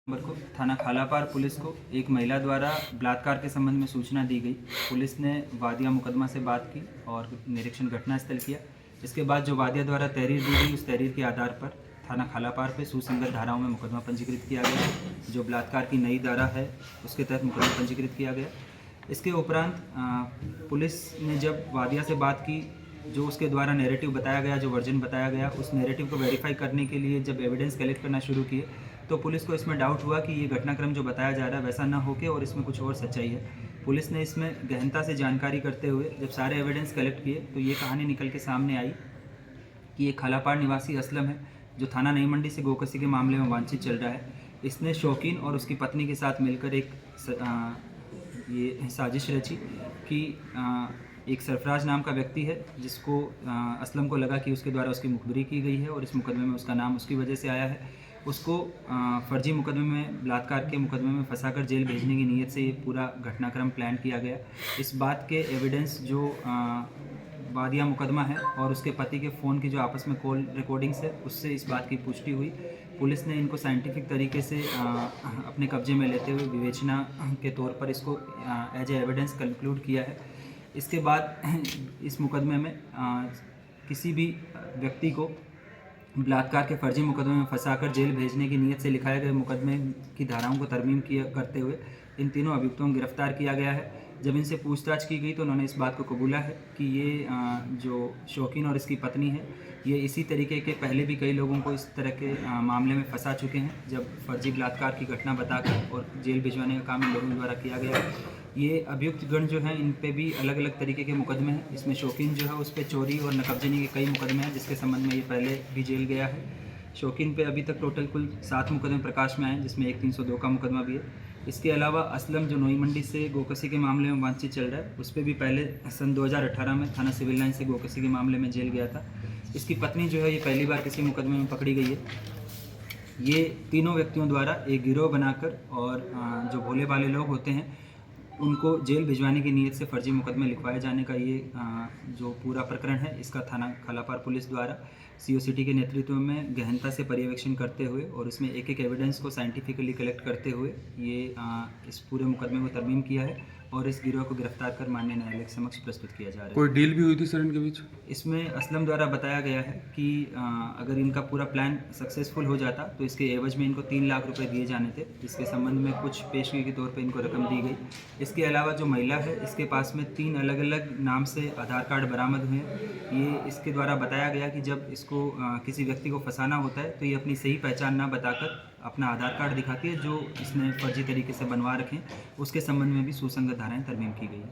Number को थाना Khalapar police को एक महिला द्वारा बलात्कार के संबंध में सूचना दी गई। पुलिस ने वादिया मुकदमा से बात की और निरीक्षण घटनास्थल किया। इसके बाद जो वादिया द्वारा तहरीर दी गई, उस तहरीर के आधार पर थाना खालापार पे सुसंगत धाराओं में मुकदमा पंजीकृत किया गया। जो बलात्कार की नई धारा है उसके तहत मुकदमा पंजीकृत किया गया। इसके उपरांत पुलिस ने जब वादिया से बात की, जो उसके द्वारा नैरेटिव बताया गया, जो वर्जन बताया गया, उस नैरेटिव को वेरीफाई करने के लिए जब एविडेंस कलेक्ट करना शुरू किए तो पुलिस को इसमें डाउट हुआ कि ये घटनाक्रम जो बताया जा रहा है वैसा ना होके और इसमें कुछ और सच्चाई है। पुलिस ने इसमें गहनता से जानकारी करते हुए जब सारे एविडेंस कलेक्ट किए तो ये कहानी निकल के सामने आई कि एक खालापार निवासी असलम है, जो थाना नई मंडी से गोकसी के मामले में वांछित चल रहा है। इसने शौकीन और उसकी पत्नी के साथ मिलकर ये साजिश रची कि एक सरफराज नाम का व्यक्ति है, जिसको असलम को लगा कि उसके द्वारा उसकी मुखबिरी की गई है और इस मुकदमे में उसका नाम उसकी वजह से आया है। उसको फर्जी मुकदमे में, बलात्कार के मुकदमे में फंसाकर जेल भेजने की नीयत से ये पूरा घटनाक्रम प्लान किया गया। इस बात के एविडेंस जो वादिया मुकदमा है और उसके पति के फ़ोन की जो आपस में कॉल रिकॉर्डिंग्स है, उससे इस बात की पुष्टि हुई। पुलिस ने इनको साइंटिफिक तरीके से अपने कब्जे में लेते हुए विवेचना के तौर पर इसको एज ए एविडेंस कंक्लूड किया है। इसके बाद इस मुकदमे में किसी भी व्यक्ति को बलात्कार के फर्जी मुकदमे में फंसाकर जेल भेजने की नीयत से लिखाए गए मुकदमे की धाराओं को तरमीम करते हुए इन तीनों अभियुक्तों को गिरफ्तार किया गया है। जब इनसे पूछताछ की गई तो उन्होंने इस बात को कबूला है कि ये जो शौकीन और इसकी पत्नी है, ये इसी तरीके के पहले भी कई लोगों को इस तरह के मामले में फंसा चुके हैं, जब फर्जी बलात्कार की घटना बताकर और जेल भिजवाने का काम इन लोगों द्वारा किया गया है। ये अभियुक्त गण जो हैं, इन पे भी अलग अलग तरीके के मुकदमे हैं। इसमें शौकीन जो है उस पर चोरी और नकबजनी के कई मुकदमे हैं, जिसके संबंध में ये पहले भी जेल गया है। शौकीन पे अभी तक टोटल कुल 7 मुकदमे प्रकाश में आए, जिसमें एक 302 का मुकदमा भी है। इसके अलावा असलम जो नई मंडी से गोकसी के मामले में वांछित चल रहा है, उस पर भी पहले सन 2018 में थाना सिविल लाइन से गोकसी के मामले में जेल गया था। इसकी पत्नी जो है ये पहली बार किसी मुकदमे में पकड़ी गई है। ये तीनों व्यक्तियों द्वारा एक गिरोह बनाकर और जो भोले भाले लोग होते हैं उनको जेल भिजवाने की नीयत से फर्जी मुकदमे लिखवाए जाने का ये जो पूरा प्रकरण है, इसका थाना खालापार पुलिस द्वारा COCT के नेतृत्व में गहनता से पर्यवेक्षण करते हुए और इसमें एक एक एविडेंस को साइंटिफिकली कलेक्ट करते हुए ये इस पूरे मुकदमे को तरमीम किया है और इस गिरोह को गिरफ्तार कर माननीय न्यायालय के समक्ष प्रस्तुत किया जा रहा है। कोई डील भी हुई थी सर इनके बीच? इसमें असलम द्वारा बताया गया है कि अगर इनका पूरा प्लान सक्सेसफुल हो जाता तो इसके एवज में इनको 3 लाख रुपए दिए जाने थे, जिसके संबंध में कुछ पेशगी के तौर पे इनको रकम दी गई। इसके अलावा जो महिला है, इसके पास में 3 अलग अलग नाम से आधार कार्ड बरामद हुए हैं। ये इसके द्वारा बताया गया कि जब इसको किसी व्यक्ति को फंसाना होता है तो ये अपनी सही पहचान ना बताकर अपना आधार कार्ड दिखाती है, जो इसने फर्जी तरीके से बनवा रखे, उसके संबंध में भी सुसंगत धाराएँ तरमीम की गई है।